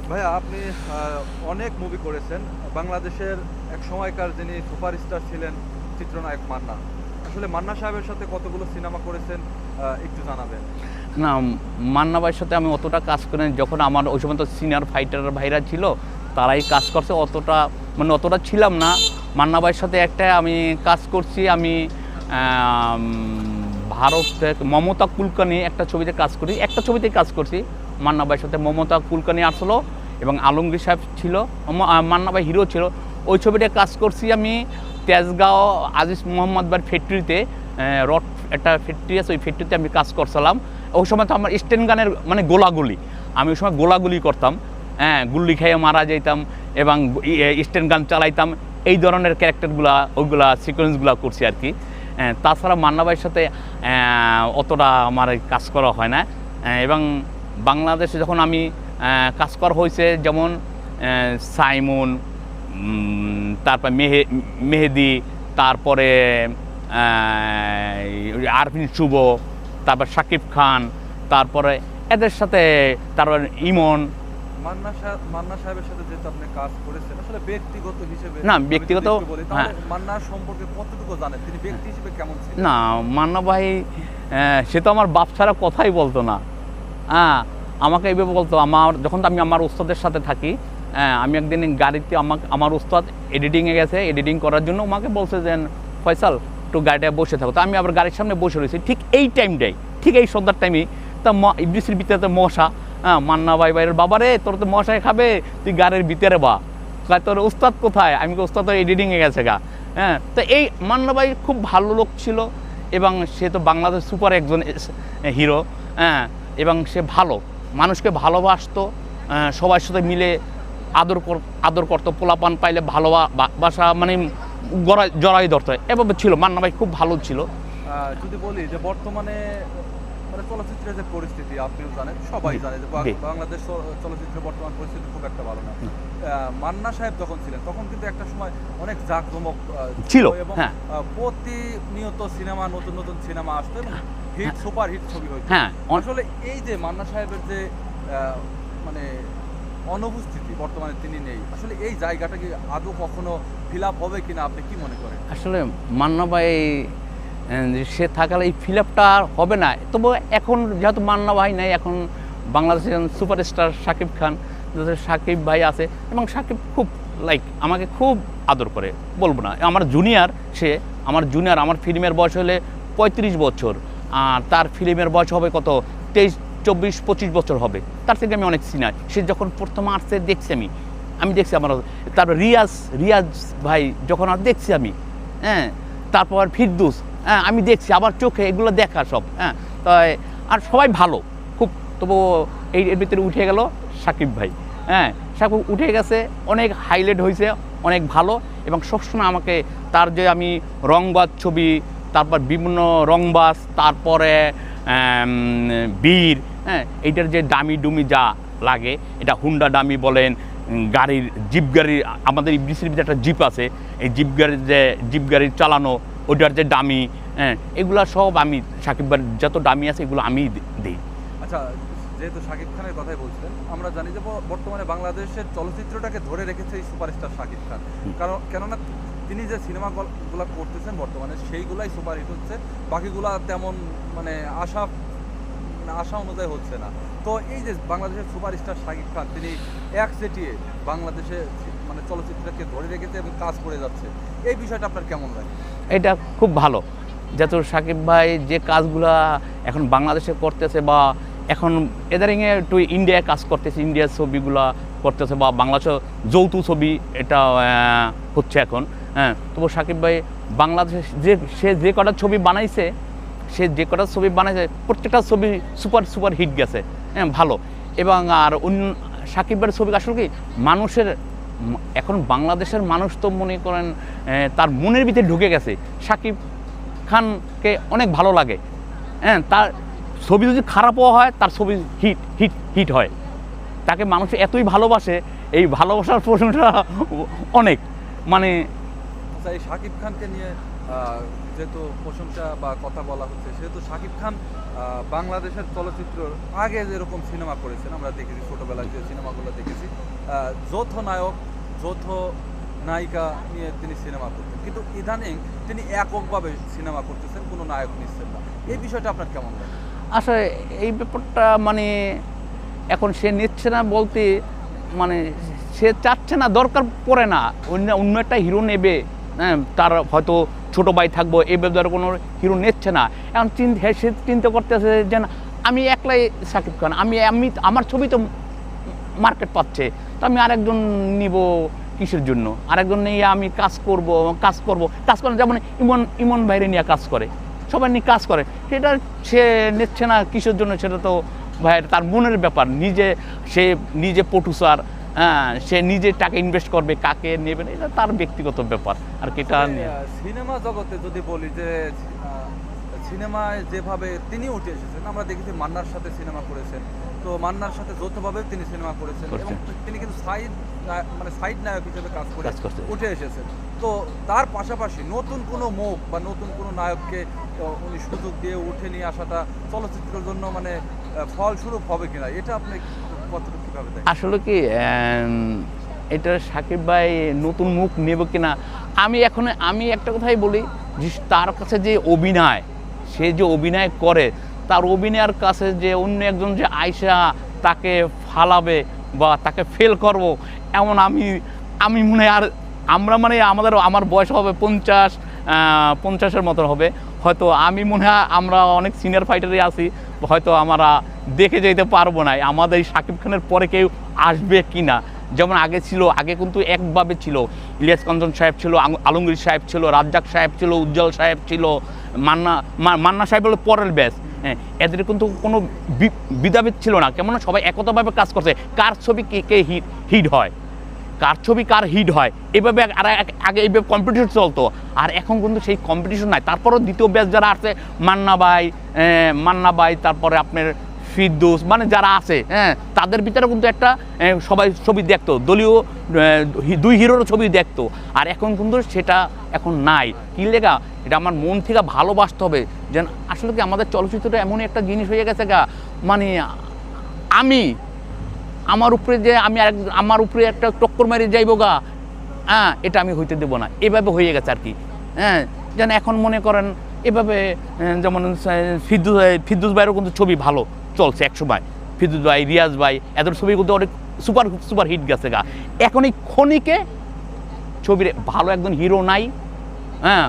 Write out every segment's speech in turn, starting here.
ভাইয়া আপনি অনেক মুভি করেছেন। বাংলাদেশের এক সময়কার যিনি সুপারস্টার ছিলেন চিত্রনায়ক মান্না। আসলে মান্না সাহেবের সাথে কতগুলো সিনেমা করেছেন একটু জানাবেন? না, মান্না ভাইয়ের সাথে আমি অতটা কাজ করিনি। যখন আমার ওই সময় তো সিনিয়র ফাইটার ভাইরা ছিল, তারাই কাজ করছে। অতটা ছিলাম না। মান্না ভাইয়ের সাথে একটা আমি কাজ করছি। আমি ভারত থেকে মমতা কুলকার্নি একটা ছবিতে কাজ করি, একটা ছবিতে কাজ করছি মান্না ভাইয়ের সাথে। মমতা কুলকার্নি আসলো এবং আলমগীর সাহেব ছিল, মান্না ভাই হিরো ছিল। ওই ছবিটা কাজ করছি আমি তেজগাঁও আজিজ মোহাম্মদ ভাইয়ের ফ্যাক্টরিতে। রড একটা ফ্যাক্টরি আছে, ওই ফ্যাক্টরিতে আমি কাজ করছিলাম। ওই সময় তো আমার স্টেন গানের মানে গোলাগুলি, আমি ওই সময় গোলাগুলি করতাম। হ্যাঁ, গুল্লি খেয়ে মারা যেতাম এবং স্টেন গান চালাইতাম। এই ধরনের ক্যারেক্টারগুলা ওইগুলা সিকোয়েন্সগুলো করছি আর কি। তাছাড়া মান্না ভাইয়ের সাথে অতটা আমার কাজ করা হয় না। এবং বাংলাদেশে যখন আমি কাজ করা হয়েছে, যেমন সাইমন, তারপর মেহেদি, তারপরে আরফিন শুভ, তারপর শাকিব খান, তারপরে এদের সাথে, তারপর ইমন। মান্না সাহেবের সাথে যেহেতু আপনি কাজ করেছেন, আসলে ব্যক্তিগত হিসেবে না, ব্যক্তিগত হ্যাঁ, মান্নার সম্পর্কে কতটুকু জানেন? তিনি ব্যক্তি হিসেবে কেমন ছিলেন? না, মান্না ভাই সে তো আমার বাপ ছাড়া কথাই বলতো না। হ্যাঁ, আমাকে এইভাবে বলতো। যখন আমি আমার ওস্তাদের সাথে থাকি, আমি একদিন গাড়িতে আমার ওস্তাদ এডিটিংয়ে গেছে, এডিটিং করার জন্য আমাকে বলছে যে ফয়সাল একটু গাড়িটায় বসে থাকো। তো আমি আবার গাড়ির সামনে বসে রয়েছি ঠিক এই টাইমটাই, ঠিক এই সন্ধ্যার টাইমই। তা ইবলিসের ভিতরে মশা, মান্না ভাইয়ের বাবারে তোর তো মশাই খাবে, তুই গাড়ির ভিতরে বা তোর ওস্তাদ কোথায়? আমি ওস্তাদ তো এডিটিংয়ে গেছে গা। হ্যাঁ, তো এই মান্না ভাই খুব ভালো লোক ছিল এবং সে তো বাংলাদেশ সুপার একজন হিরো। হ্যাঁ, এবং সে ভালো মানুষকে ভালোবাসতো, সবার সাথে মিলে আদর করতো। পোলাপান পাইলে ভালোবাসা মানে জড়াই ধরতো, এভাবে ছিল। মান্না ভাই খুব ভালো ছিল। যদি বলি যে বর্তমানে মানে চলচ্চিত্রের যে পরিস্থিতি আপনিও জানেন, সবাই জানে যে বাংলাদেশ চলচ্চিত্রের বর্তমান পরিস্থিতি খুব একটা ভালো না। মান্না সাহেব যখন ছিলেন তখন কিন্তু একটা সময় অনেক জাঁকজমক ছিল এবং প্রতিনিয়ত সিনেমা, নতুন নতুন সিনেমা আসতো এবং হিট সুপার হিট ছবি হইতো। আসলে এই যে মান্না সাহেবের যে মানে অনুপস্থিতি, বর্তমানে তিনি নেই, আসলে এই জায়গাটা কি আদৌ কখনো ফিল আপ হবে কিনা আপনি কি মনে করেন? আসলে মান্না ভাই সে থাকালে এই ফিল আপটা হবে না। তবু এখন যেহেতু মান্না ভাই নাই, এখন বাংলাদেশের সুপারস্টার শাকিব খান, শাকিব ভাই আছে এবং শাকিব খুব আমাকে খুব আদর করে, বলবো না আমার জুনিয়র। সে আমার জুনিয়র। আমার ফিল্মের বয়স হলে 35 বছর, আর তার ফিল্মের বয়স হবে কত 23, 24, 25 বছর হবে। তার থেকে আমি অনেক সিনিয়র। সে যখন প্রথম আসছে দেখছি আমি দেখছি আমার। তারপর রিয়াজ ভাই যখন আর দেখছি আমি, হ্যাঁ, তারপর ফিরদৌস, হ্যাঁ, আমি দেখছি আবার চোখে এগুলো দেখা সব। হ্যাঁ, তাই আর সবাই ভালো খুব। তবু এর ভিতরে উঠে গেল শাকিব ভাই। হ্যাঁ, শাকিব উঠে গেছে, অনেক হাইলাইট হয়েছে, অনেক ভালো। এবং সবসময় আমাকে তার যে আমি রংবাজ ছবি, তারপর বিভিন্ন রংবাজ, তারপরে বীর, হ্যাঁ, এইটার যে ডামি ডুমি যা লাগে, এটা হুন্ডা ডামি বলেন, গাড়ির জিপ গাড়ির, আমাদের ইবলিসের ভিতরে একটা জিপ আছে, এই জিপ গাড়ির চালানো, ওইটার যে ডামি, হ্যাঁ, এগুলো সব আমি শাকিব ভাইয়ের যত ডামি আছে এগুলো আমি দিই। আচ্ছা, যেহেতু শাকিব খানের কথাই বলছিলেন, আমরা জানি যে বর্তমানে বাংলাদেশের চলচ্চিত্রটাকে ধরে রেখেছে এই সুপারস্টার শাকিব খান। কেননা তিনি যে সিনেমাগুলো করতেছেন বর্তমানে সেইগুলাই সুপারহিট হচ্ছে, বাকিগুলা তেমন মানে আশা অনুযায়ী হচ্ছে না। তো এই যে বাংলাদেশের সুপারস্টার শাকিব খান, তিনি একচেটিয়ে বাংলাদেশে মানে চলচ্চিত্রকে ধরে রেখেছে এবং কাজ করে যাচ্ছে, এই বিষয়টা আপনার কেমন লাগে? এটা খুব ভালো। যেহেতু শাকিব ভাই যে কাজগুলা এখন বাংলাদেশে করতেছে, বা এখন এদারিংয়ে একটু ইন্ডিয়ায় কাজ করতেছে, ইন্ডিয়ার ছবিগুলা করতেছে, বা বাংলাদেশে যৌথ ছবি এটা হচ্ছে এখন। হ্যাঁ, তবু শাকিব ভাই বাংলাদেশে সে যে কটা ছবি বানাইছে, প্রত্যেকটা ছবি সুপার হিট গেছে। হ্যাঁ, ভালো। এবং আর শাকিব ভাইয়ের ছবি আসলে কি মানুষের, এখন বাংলাদেশের মানুষ তো মনে করেন তার মনের ভিতরে ঢুকে গেছে। শাকিব খানকে অনেক ভালো লাগে। হ্যাঁ, তার ছবি যদি খারাপও হয়, তার ছবি হিট হয়। তাকে মানুষ এতই ভালোবাসে, এই ভালোবাসার প্রশ্নটা অনেক মানে। আচ্ছা, এই শাকিব খানকে নিয়ে যেহেতু প্রশংসা বা কথা বলা হচ্ছে, সেহেতু শাকিব খান বাংলাদেশের চলচ্চিত্র আগে যেরকম সিনেমা করেছেন আমরা দেখেছি, ছোটবেলায় যে সিনেমাগুলো দেখেছি, যৌথ নায়ক যৌথ নায়িকা নিয়ে তিনি সিনেমা করতেন, কিন্তু ইদানিং তিনি এককভাবে সিনেমা করতেছেন, কোনো নায়ক নিচ্ছেন না। এই বিষয়টা আপনার কেমন লাগে? আসলে এই ব্যাপারটা মানে এখন সে নিচ্ছে না বলতে মানে সে চাচ্ছে না, দরকার পড়ে না, অন্য একটা হিরো নেবে, হ্যাঁ তার হয়তো ছোটো ভাই থাকবো, এই ব্যাপারে কোনো হিরো নিচ্ছে না। এখন সে চিন্তা করতেছে যে না, আমি একলাই শাকিব খান, আমি আমার ছবি তো মার্কেট পাচ্ছে, তো আমি আরেকজন নিব কিসের জন্য, আরেকজন নিয়ে আমি কাজ করব যেমন ইমন বাইরে নিয়ে কাজ করে, সবাই নিয়ে কাজ করে, সেটা সে নিচ্ছে না কিসের জন্য, সেটা তো ভাই তার মনের ব্যাপার, সে নিজে প্রডিউসার, হ্যাঁ সে নিজে টাকা ইনভেস্ট করবে, কাকে নেবে না এটা তার ব্যক্তিগত ব্যাপার আর কি। এটা সিনেমা জগতে যদি বলি যে সিনেমায় যেভাবে তিনি উঠে এসেছেন, আমরা দেখেছি মান্নার সাথে সিনেমা করেছেন, তো মান্নার সাথে যৌথভাবে তিনি সিনেমা করেছেন এবং তিনি কিন্তু সাইড নায়ক হিসেবে কাজ করে উঠে এসেছেন। তো তার পাশাপাশি নতুন কোনো মুখ বা নতুন কোনো নায়ককে উনি সুযোগ দিয়ে উঠে নিয়ে আসাটা চলচ্চিত্রের জন্য মানে ফলস্বরূপ হবে কিনা, এটা আপনি কতটুকু কিভাবে দেখেন? আসলে কি এটা সাকিব ভাই নতুন মুখ নেব কিনা, আমি একটা কথাই বলি যে তার কাছে যে অভিনয়, সে যে অভিনয় করে, তার অভিনয়ের কাছে যে অন্য একজন যে আয়সা তাকে ফালাবে বা তাকে ফেল করব, এমন আমি মনে হয়, আর আমরা মানে আমার বয়স হবে 50-এর মতো হবে হয়তো, আমি মনে হয় আমরা অনেক সিনিয়র ফাইটারই আছি, হয়তো আমরা দেখে যেতে পারবো না আমাদের শাকিব খানের পরে কেউ আসবে কি না। যেমন আগে কিন্তু একভাবে ছিল, ইলিয়াস কাঞ্চন সাহেব ছিল, আলমগীর সাহেব ছিল, রাজ্জাক সাহেব ছিল, উজ্জ্বল সাহেব ছিল, মান্না সাহেব হলো পরের ব্যাচ, হ্যাঁ এদের কিন্তু কোনো বিধাভেদ ছিল না, কেমন সবাই একতাভাবে কাজ করছে, কার ছবি কে হিট হয়, কার ছবি কার হিট হয়, এইভাবে আগে এইভাবে কম্পিটিশন চলতো, আর এখন কিন্তু সেই কম্পিটিশন নাই। তারপরেও দ্বিতীয় ব্যাচ যারা আছে, মান্না ভাই তারপরে আপনার ফিরদৌস, মানে যারা আছে, হ্যাঁ তাদের ভিতরে কিন্তু একটা সবাই ছবি দেখতো, দলীয় দুই হিরোর ছবি দেখতো, আর এখন কিন্তু সেটা এখন নাই। কি লেগা, এটা আমার মন থেকে ভালোবাসতে হবে, যেন আসলে কি আমাদের চলচ্চিত্রটা এমনই একটা জিনিস হয়ে গেছে গা, মানে আমার উপরে একটা টক্কর মারি যাইব গা, হ্যাঁ এটা আমি হইতে দেবো না, এভাবে হয়ে গেছে আর কি। হ্যাঁ যেন এখন মনে করেন এভাবে, যেমন ফিরদৌস ভাইয়েরও কিন্তু ছবি ভালো চলছে একসময়, ফিরদৌস ভাই, রিয়াজ ভাই, এদের ছবি কিন্তু অনেক সুপার হিট গেছে গা। এখন এই ক্ষণিকে ছবির ভালো একজন হিরো নাই, হ্যাঁ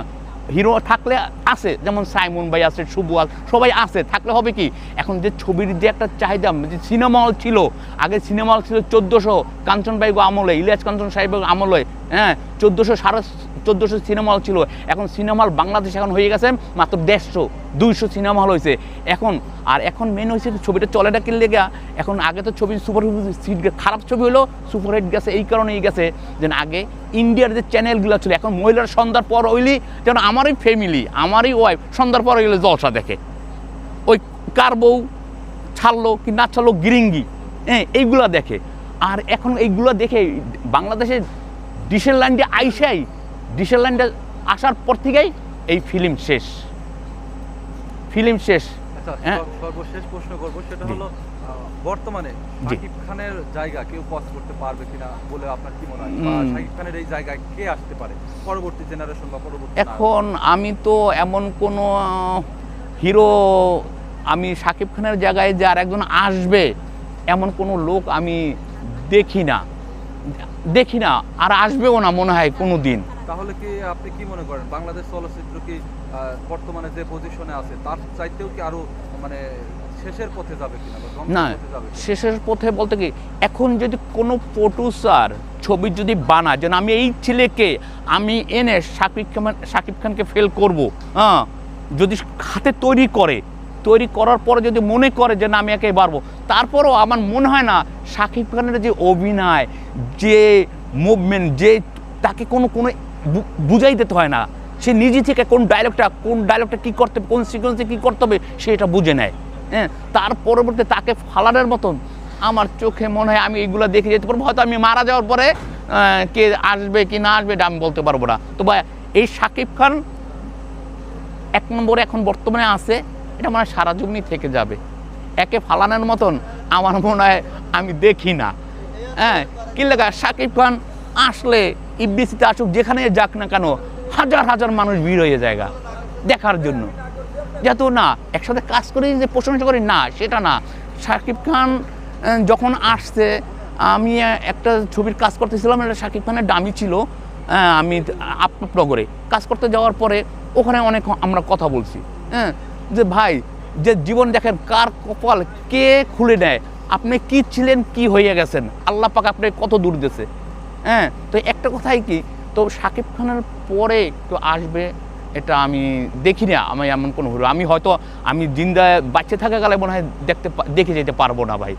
হিরো থাকলে আছে, যেমন সাইমন ভাই আছে, শুভ সবাই আছে, থাকলে হবে কি, এখন যে ছবির যে একটা চাহিদা, যে সিনেমা হল ছিল, আগে সিনেমা হল ছিল 1400, কাঞ্চন ভাই আমলে, ইলিয়াস কাঞ্চন সাহেবের আমলে, হ্যাঁ 1400 সিনেমা হল ছিল, এখন সিনেমা হল বাংলাদেশ এখন হয়ে গেছে মাত্র 150-200 সিনেমা হল হয়েছে এখন মেন হয়েছে ছবিটা চলেটা কিনলে গা, এখন আগে তো ছবি খারাপ ছবি হলো সুপারহিট গেছে, এই কারণেই গেছে যেন আগে ইন্ডিয়ার যে চ্যানেলগুলো ছিল, এখন মহিলার সন্ধ্যার পর হইলি যেন আমারই ফ্যামিলি, আমারই ওয়াইফ সন্ধ্যার পর হইলে জলসা দেখে, ওই কার বউ ছাড়লো কি না ছাড়লো গিরিঙ্গি, হ্যাঁ এইগুলা দেখে। আর এখন এইগুলো দেখে বাংলাদেশের ডিসেল লাইনটা আসার পর থেকেই এই ফিল্ম শেষ। হ্যাঁ সর্বশেষ প্রশ্ন করবো, সেটা হলো বর্তমানে শাকিব খানের জায়গা কেউ পজ করতে পারবে কিনা বলে আপনার কি মনে হয়, বা শাকিব খানের এই জায়গায় কে আসতে পারে পরবর্তী জেনারেশন বা পরবর্তী? এখন আমি তো এমন কোনো হিরো, আমি শাকিব খানের জায়গায় যে আর একজন আসবে এমন কোনো লোক আমি দেখি না আর আসবেও না মনে হয় কোনো দিন। তাহলে কি আপনি কি মনে করেন বাংলাদেশ চলচ্চিত্র কি বর্তমানে যে পজিশনে আছে তার চাইতেও কি আরো মানে শেষের পথে যাবে কিনা? না, শেষের পথে বলতে কি, এখন যদি কোনো প্রডিউসার ছবি যদি বানায়, যেন আমি এই ছেলেকে আমি এনে শাকিব খানকে ফেল করব, হ্যাঁ যদি হাতে তৈরি করার পরে যদি মনে করে যে না আমি একে পারবো, তারপরও আমার মনে হয় না শাকিব খানের যে অভিনয়, যে মুভমেন্ট, যে তাকে কোনো বুঝাই দিতে হয় না, সে নিজে থেকে কোন ডায়লগটা কী করতে হবে, কোন সিকোয়েন্সে কী করতে হবে সেটা বুঝে নেয়, হ্যাঁ তার পরবর্তী তাকে ফালানোর মতন আমার চোখে মনে হয় আমি এইগুলো দেখে যেতে পারবো। হয়তো আমি মারা যাওয়ার পরে কে আসবে কি না আসবে এটা আমি বলতে পারবো না। তো এই শাকিব খান 1 নম্বরে এখন বর্তমানে আছে, এটা মানে সারা জীবনই থেকে যাবে। একে ফালানোর মতন আমার মনে হয় আমি দেখি না। হ্যাঁ, কি লেখা শাকিব খান আসলে ইফডিসিতে আসুক, যেখানে যাক না কেন হাজার হাজার মানুষ ভিড় হয়ে জায়গা দেখার জন্য। যেহেতু না একসাথে কাজ করি যে প্রশংসা করি না, সেটা না। শাকিব খান যখন আসছে, আমি একটা ছবির কাজ করতেছিলাম, এটা শাকিব খানের ডামি ছিল। আমি আপনারনগরে কাজ করতে যাওয়ার পরে ওখানে অনেক আমরা কথা বলছি, হ্যাঁ, যে ভাই যে জীবন দেখেন কার কপাল কে খুলে নেয়, আপনি কি ছিলেন কি হয়ে গেছেন, আল্লাহ পাক আপনি কত দূর দিয়েছে। হ্যাঁ, তো একটা কথাই কি, তো শাকিব খানের পরে কেউ আসবে এটা আমি দেখি না। আমি এমন কোনো হলো আমি হয়তো আমি জিন্দা বাচ্চা থাকা গেলে মনে হয় দেখে যেতে পারবো না ভাই।